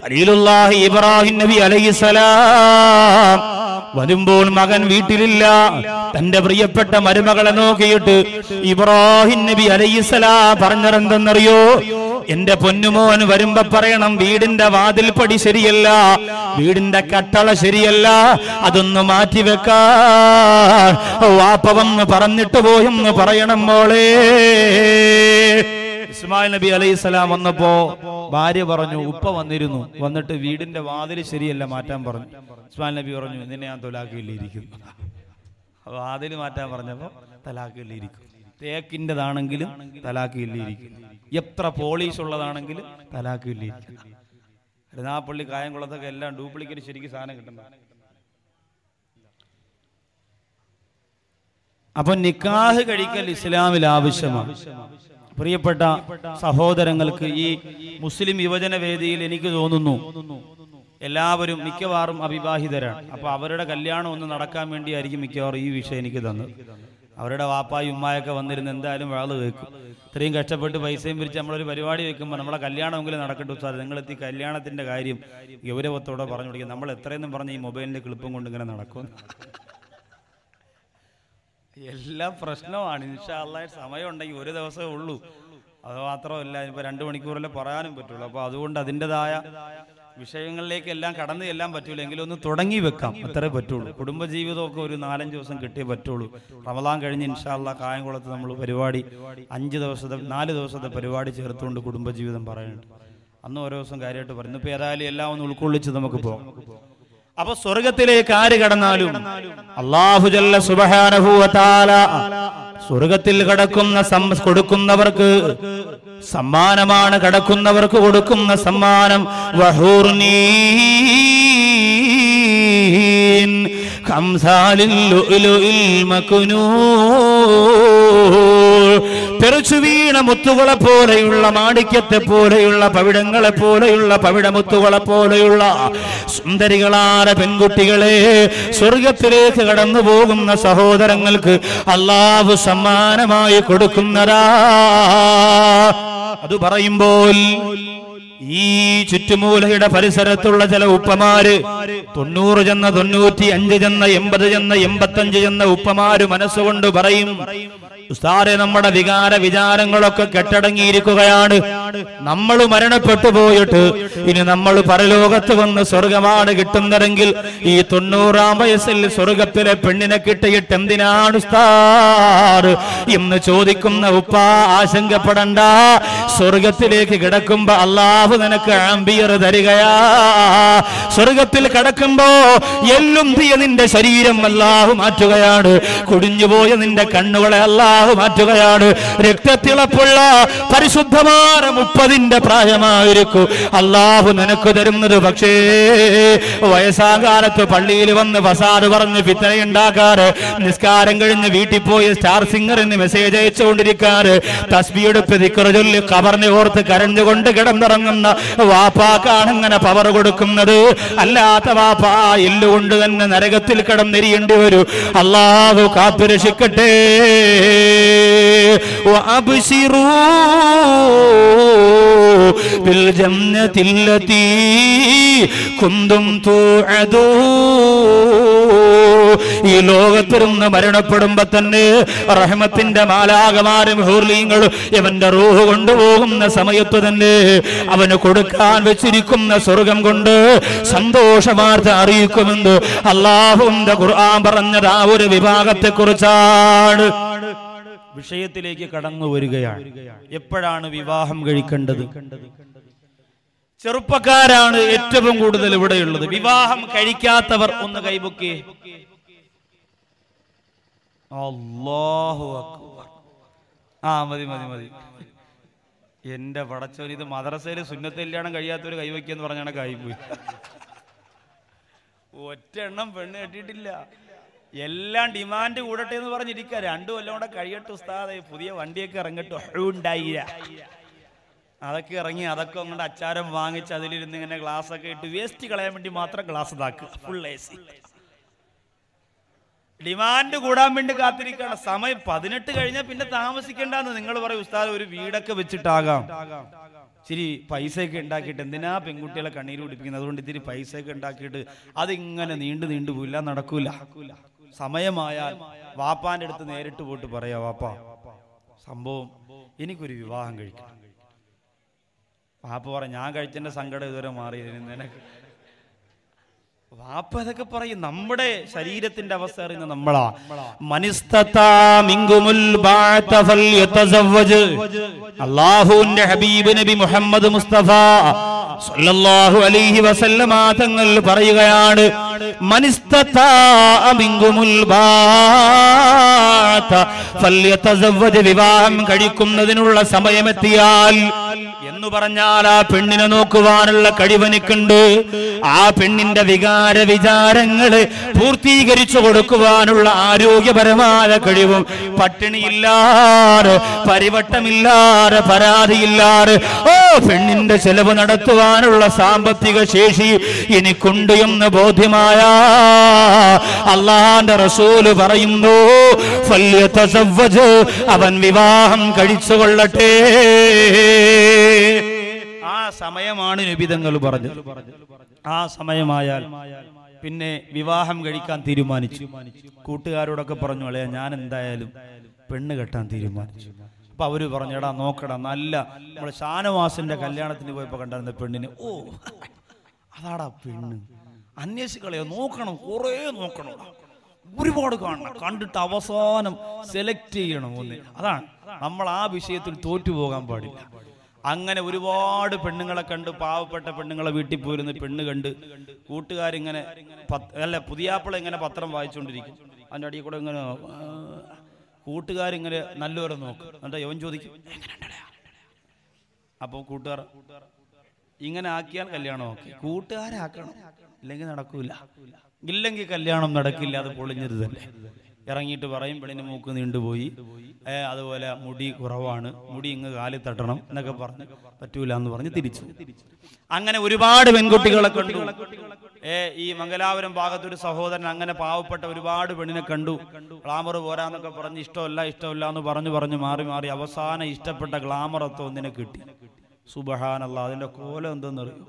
ഖലീലുല്ലാഹി ഇബ്രാഹിം നബി അലൈഹിസ്സലാം വരുമ്പോൾ മകൻ വീട്ടിലില്ല. തന്റെ പ്രിയപ്പെട്ട മരുമകളെ നോക്കിയിട്ട് ഇബ്രാഹിം നബി അലൈഹിസ്സലാം പറഞ്ഞതെന്തെന്നറിയോ? എന്റെ പൊന്നുമോൻ വരുമ്പോ പറയണം, വീടിന്റെ വാതിൽപ്പടി ശരിയല്ല, വീടിന്റെ കട്ടള ശരിയല്ല, അതൊന്ന് മാറ്റിവെക്കാൻ വാപ്പ വന്ന് പറഞ്ഞിട്ട് പോയെന്ന് പറയണം മോളെ. ഇസ്മായിൽ നബി അലൈഹിസ്സലാം വന്നപ്പോ ഭാര്യ പറഞ്ഞു, ഉപ്പ വന്നിരുന്നു, വന്നിട്ട് വീടിന്റെ വാതിൽ ശരിയല്ല, മാറ്റാൻ പറഞ്ഞു. ഇസ്മായിൽ നബി പറഞ്ഞു, നിന്നെ ഞാൻ തൊലാഖില്ലിരിക്കും. വാതിൽ മാറ്റാൻ പറഞ്ഞപ്പോ തലാഖില്ലിരിക്കും. തേക്കിൻ്റെതാണെങ്കിലും തലാഖില്ലിരിക്കും, എത്ര പോളീഷ് ഉള്ളതാണെങ്കിലും തലാഖില്ലിരിക്കും. കരുനാഗപ്പള്ളി കായംകുളത്തൊക്കെ എല്ലാം ഡ്യൂപ്ലിക്കേറ്റ് ശരിക്കും സാധനം കിട്ടുന്ന. അപ്പൊ നിക്കാഹ് കഴിക്കൽ ഇസ്ലാമിൽ ആവശ്യമാണ്. പ്രിയപ്പെട്ട സഹോദരങ്ങൾക്ക്, ഈ മുസ്ലിം യുവജന വേദിയിൽ എനിക്ക് തോന്നുന്നു എല്ലാവരും മിക്കവാറും അവിവാഹിതരാണ്. അപ്പൊ അവരുടെ കല്യാണം ഒന്ന് നടക്കാൻ വേണ്ടിയായിരിക്കും മിക്കവാറും ഈ വിഷയം എനിക്ക് തന്നത്. അവരുടെ വാപ്പായും ഉമ്മായൊക്കെ വന്നിരുന്ന് എന്തായാലും വാള് കേൾക്കും. ഇത്രയും കഷ്ടപ്പെട്ട് പൈസയും പിരിച്ച് നമ്മളൊരു പരിപാടി വെക്കുമ്പോൾ നമ്മളെ കല്യാണമെങ്കിലും നടക്കട്ടെ ഉസ്താദ്, നിങ്ങളെത്തി കല്യാണത്തിന്റെ കാര്യം ഗൗരവത്തോടെ പറഞ്ഞു കൊടുക്കുക. നമ്മൾ എത്രയെന്നും പറഞ്ഞ് ഈ മൊബൈലിന്റെ ക്ലിപ്പും കൊണ്ട് ഇങ്ങനെ നടക്കും. എല്ലാം പ്രശ്നമാണ്. ഇൻഷാ അല്ലാഹ് സമയം ഉണ്ടെങ്കിൽ ഒരു ദിവസമേ ഉള്ളൂ, അത് മാത്രമല്ല ഇപ്പൊ 2 മണിക്കൂറല്ലേ പറയാനും പറ്റുള്ളൂ. അപ്പൊ അതുകൊണ്ട് അതിൻ്റെതായ വിഷയങ്ങളിലേക്ക് എല്ലാം കടന്നു ചെല്ലാൻ പറ്റൂല, എങ്കിലും ഒന്ന് തുടങ്ങി വെക്കാം, അത്രേ പറ്റുള്ളൂ. കുടുംബജീവിതമൊക്കെ ഒരു 4-5 ദിവസം കിട്ടിയേ പറ്റുള്ളൂ. റമദാൻ കഴിഞ്ഞ് ഇൻഷാ അല്ലാഹ് കായംകുളത്ത് നമ്മൾ പരിപാടി 4 ദിവസത്തെ പരിപാടി ചേർത്തുകൊണ്ട് കുടുംബജീവിതം പറയുന്നുണ്ട്. അന്ന് ഓരോ ദിവസം കാര്യമായിട്ട് പറയുന്നു. ഇപ്പൊ ഏതായാലും എല്ലാം ഒന്ന് ഉൾക്കൊള്ളിച്ച് നമുക്ക് പോകാം. അപ്പൊ സ്വർഗത്തിലേക്ക് ആര് കടന്നാലും അല്ലാഹു ജല്ല സുബ്ഹാനഹു വ തആല സ്വർഗത്തിൽ കൊടുക്കുന്നവർക്ക് സമ്മാനമാണ്, കടക്കുന്നവർക്ക് കൊടുക്കുന്ന സമ്മാനം. വഹൂർനീൻ ഖംസാലിൽ ലുഅ്ലുഇൽ മക്നൂൻ, തെറിച്ചു വീണ മുത്തുകളെ പോലെയുള്ള, മാണിക്യത്തെ പോലെയുള്ള, പവിടങ്ങളെ പോലെയുള്ള, പവിടമുത്തുകളെ പോലെയുള്ള സുന്ദരികളായ പെൺകുട്ടികളെ സ്വർഗത്തിലേക്ക് കടന്നു പോകുന്ന സഹോദരങ്ങൾക്ക് അല്ലാഹു സമ്മാനമായി കൊടുക്കുന്നതാ. അത് പറയുമ്പോൾ ഈ ചുറ്റുമൂലയുടെ പരിസരത്തുള്ള ചില ഉപ്പമാര് 90 ചെന്ന 95 ചെന്ന 80 ചെന്ന 85 ചെന്ന ഉപ്പമാര് മനസ്സുകൊണ്ട് പറയും, ഉസ്താദേ നമ്മുടെ വിചാരങ്ങളൊക്കെ കെട്ടടങ്ങിയിരിക്കുകയാണ്, നമ്മൾ മരണപ്പെട്ടു പോയിട്ട് ഇനി നമ്മൾ പരലോകത്ത് വന്ന് സ്വർഗമാണ് കിട്ടുന്നതെങ്കിൽ ഈ 90-ാം വയസ്സിൽ സ്വർഗത്തിലെ പെണ്ണിനെ കിട്ടിയിട്ട് എന്തിനാണ് ഉസ്താദ് എന്ന് ചോദിക്കുന്ന ഉപ്പ ആശങ്കപ്പെടണ്ട. സ്വർഗത്തിലേക്ക് കിടക്കുമ്പോ അല്ലാഹു നിനക്ക് ആംബിയർ തരികയാ. സ്വർഗത്തിൽ കിടക്കുമ്പോ എല്ലും തീയ നിന്റെ ശരീരം അല്ലാഹു മാറ്റുകയാണ്, കുടിഞ്ഞുപോയ നിന്റെ കണ്ണുകളെ അല്ലാഹു മാറ്റുകയാണ്. രക്തത്തിളപ്പുള്ള പരിശുദ്ധമായ 30ന്റെ പ്രായമായിരിക്കും അല്ലാഹു നിനക്ക് തരുന്നത്. പക്ഷേ വയസ്സാകാലത്ത് പള്ളിയിൽ വന്ന് ഫസാദ് പറഞ്ഞ് ഫിത്നയുണ്ടാക്കാറ്, നിസ്കാരം കഴിഞ്ഞ് വീട്ടിൽ പോയി സ്റ്റാർ സിംഗറിന് മെസ്സേജ് അയച്ചുകൊണ്ടിരിക്കാറ്, തസ്ബീഹ് എടുത്ത് ദിക്ർ ചൊല്ലി ഖബറിനെ ഓർത്ത് കരഞ്ഞുകൊണ്ട് കിടന്നിറങ്ങുന്ന വാപ്പാക്കാണ് അങ്ങനെ പവർ കൊടുക്കുന്നത്. അല്ലാത്ത വാപ്പ എല്ലുകൊണ്ട് തന്നെ നരകത്തിൽ കിടന്നെരിയേണ്ടി വരും. അല്ലാഹു കാത്തുരക്ഷിക്കട്ടെ. ഈ ലോകത്തിരുന്ന് മരണപ്പെടുമ്പോ തന്നെ റഹ്മത്തിന്റെ മാലാകമാരും ഹൂർലീങ്ങളും ഇവന്റെ റൂഹ് കൊണ്ടുപോകുന്ന സമയത്ത് തന്നെ അവന് കൊടുക്കാൻ വെച്ചിരിക്കുന്ന സ്വർഗം കൊണ്ട് സന്തോഷവാർത്ത അറിയിക്കുമെന്ന് അല്ലാഹുവിന്റെ ഖുർആൻ പറഞ്ഞത് ആ ഒരു വിഭാഗത്തെ കുറിച്ചാണ്. വിഷയത്തിലേക്ക് കടന്നു വരികയാണ്. എപ്പോഴാണ് വിവാഹം കഴിക്കേണ്ടത്? ചെറുപ്പക്കാരാണ് ഏറ്റവും കൂടുതൽ ഇവിടെയുള്ളത്. വിവാഹം കഴിക്കാത്തവർ ഒന്ന് കൈപൊക്കി. അല്ലാഹു അക്ബർ. മതി. എന്റെ പടച്ചോൻ, ഇത് മദ്രസയിൽ സുന്നത്ത് കല്യാണം കഴിയാത്തവര് കൈവയ്ക്കെന്ന് പറഞ്ഞാണ് കൈപോയി. ഒറ്റ എണ്ണം പെണ്ണ് കെട്ടിയിട്ടില്ല. എല്ലാം ഡിമാൻഡ് കൂടട്ടെ എന്ന് പറഞ്ഞിരിക്കുക. 2 കൊല്ലം കൂടെ കഴിയട്ടെ ഉസ്താദേ, പുതിയ വണ്ടിയൊക്കെ ഇറങ്ങട്ടെ, ഉണ്ടായില്ല. അതൊക്കെ ഇറങ്ങി, അതൊക്കെ അങ്ങോട്ട് അച്ചാരം വാങ്ങിച്ച് അതിലിരുന്ന് ഇങ്ങനെ ഗ്ലാസ് ഒക്കെ ഇട്ട് വേസ്റ്റ് കളയാൻ വേണ്ടി മാത്രം ഗ്ലാസ് ഇതാക്കുക. Full AC. ഡിമാൻഡ് കൂടാൻ വേണ്ടി കാത്തിരിക്കുകയാണ്. സമയം 18 കഴിഞ്ഞാൽ പിന്നെ താമസിക്കേണ്ടെന്ന് നിങ്ങൾ പറയും. ഉസ്താദ് ഒരു വീടൊക്കെ വെച്ചിട്ടാകാം, ഇച്ചിരി പൈസയൊക്കെ ഉണ്ടാക്കിയിട്ട് എന്തിനാ പെൺകുട്ടികളെ കണ്ണീര് പിടിപ്പിക്കുന്നത്, അതുകൊണ്ട് ഇത്തിരി പൈസയൊക്കെ ഉണ്ടാക്കിയിട്ട് അതിങ്ങനെ നീണ്ടു പോയില്ല, നടക്കൂല. സമയമായാൽ വാപ്പാന്റെ അടുത്ത് നേരിട്ട് പോയിട്ട് പറയാ, വാപ്പാ സംഭവം എനിക്കൊരു വിവാഹം കഴിക്കണം. വാപ്പ പറ, ഞാൻ കഴിച്ചതിന്റെ സങ്കടം ഇതുവരെ മാറിയതിന് നിനക്ക്. വാപ്പ ഇതൊക്കെ പറയും. നമ്മുടെ ശരീരത്തിന്റെ അവസ്ഥ അറിയുന്ന നമ്മളാ. അല്ലാഹുവിന്റെ ഹബീബ് നബി മുഹമ്മദ് മുസ്തഫ സല്ലല്ലാഹു അലൈഹി വസല്ലമ തങ്ങൾ പറയുകയാണ്, വിവാഹം കഴിക്കുന്നതിനുള്ള സമയമെത്തിയാൽ എന്ന് പറഞ്ഞാൽ ആ പെണ്ണിനെ നോക്കുവാനുള്ള കഴിവനിക്കുണ്ട്. ആ പെണ്ണിന്റെ വിചാരങ്ങള് പൂർത്തീകരിച്ചു കൊടുക്കുവാനുള്ള ആരോഗ്യപരമായ കഴിവും പട്ടിണിയില്ലാതെ, പരിവട്ടമില്ലാതെ, പരാതിയില്ലാതെ പെണ്ണിന്റെ ചെലവ് നടത്തുവാനുള്ള സാമ്പത്തിക ശേഷി എനിക്കുണ്ട് എന്ന് ബോധ്യമായ അല്ലാഹുവിന്റെ റസൂല് പറയുന്നു, ഫല്യതസവ്വജ്, അവൻ വിവാഹം കഴിച്ചുകൊള്ളട്ടെ. ആ സമയമാണ് നബി തങ്ങൾ പറഞ്ഞത്. ആ സമയമായാൽ പിന്നെ വിവാഹം കഴിക്കാൻ തീരുമാനിച്ചു. കൂട്ടുകാരോടൊക്കെ പറഞ്ഞു, അളയാ ഞാൻ എന്തായാലും പെണ്ണ് കെട്ടാൻ തീരുമാനിച്ചു. അപ്പൊ അവര് പറഞ്ഞു, എടാ നോക്കടാ, നല്ല നമ്മളെ ഷാനവാസിന്റെ കല്യാണത്തിന് പോയപ്പോ കണ്ടായിരുന്ന പെണ്ണിന്, ഓ അതാടാ പെണ്ണ്, അന്വേഷിക്കളയോ, നോക്കണം, കുറേ നോക്കണം, ഒരുപാട് കാണണം, കണ്ടിട്ട് അവസാനം സെലക്ട് ചെയ്യണം ഒന്ന്. അതാണ് നമ്മൾ ആ വിഷയത്തിൽ തോറ്റുപോകാൻ പാടില്ല. അങ്ങനെ ഒരുപാട് പെണ്ണുങ്ങളെ കണ്ട്, പാവപ്പെട്ട പെണ്ണുങ്ങളെ വീട്ടിൽ പോയിരുന്ന് പെണ്ണ് കണ്ട് കൂട്ടുകാരിങ്ങനെ പുതിയാപ്പിള ഇങ്ങനെ പത്രം വായിച്ചുകൊണ്ടിരിക്കും. അതിൻ്റെ അടിയിൽ കൂടെ ഇങ്ങനെ കൂട്ടുകാരിങ്ങനെ നല്ലവരെ നോക്കും. എന്നിട്ട് യവൻ ചോദിക്കും, എങ്ങനെയുണ്ടടാ? അപ്പോൾ കൂട്ടുകാർ ഇങ്ങനെ ആക്കിയാൽ കല്യാണം ഓക്കെ, കൂട്ടുകാരാക്കണം, ഇല്ലെങ്കിൽ നടക്കൂല, ഇല്ലെങ്കിൽ കല്യാണം നടക്കില്ല, അത് പൊളിഞ്ഞത് തന്നെ. ഇറങ്ങിയിട്ട് പറയും, പെണ്ണിന് മൂക്ക് നീണ്ടുപോയി, അതുപോലെ മുടി കുറവാണ്, മുടി ഇങ്ങ് കാലിൽ തട്ടണം എന്നൊക്കെ പറഞ്ഞ് പറ്റൂല എന്ന് പറഞ്ഞ് തിരിച്ചു. അങ്ങനെ ഒരുപാട് പെൺകുട്ടികളെ കണ്ടു. ഈ മംഗലാപുരം ഭാഗത്തൊരു സഹോദരൻ അങ്ങനെ പാവപ്പെട്ട ഒരുപാട് പെണ്ണിനെ കണ്ടു. ഗ്ലാമർ പോരാന്നൊക്കെ പറഞ്ഞ് ഇഷ്ടമല്ല എന്ന് പറഞ്ഞു മാറി അവസാനം ഇഷ്ടപ്പെട്ട ഗ്ലാമറൊക്കെ ഒന്നിനെ കിട്ടി. സുബ്ഹാനല്ലാഹ്, അതിന്റെ കോലം എന്തെന്നറിയും?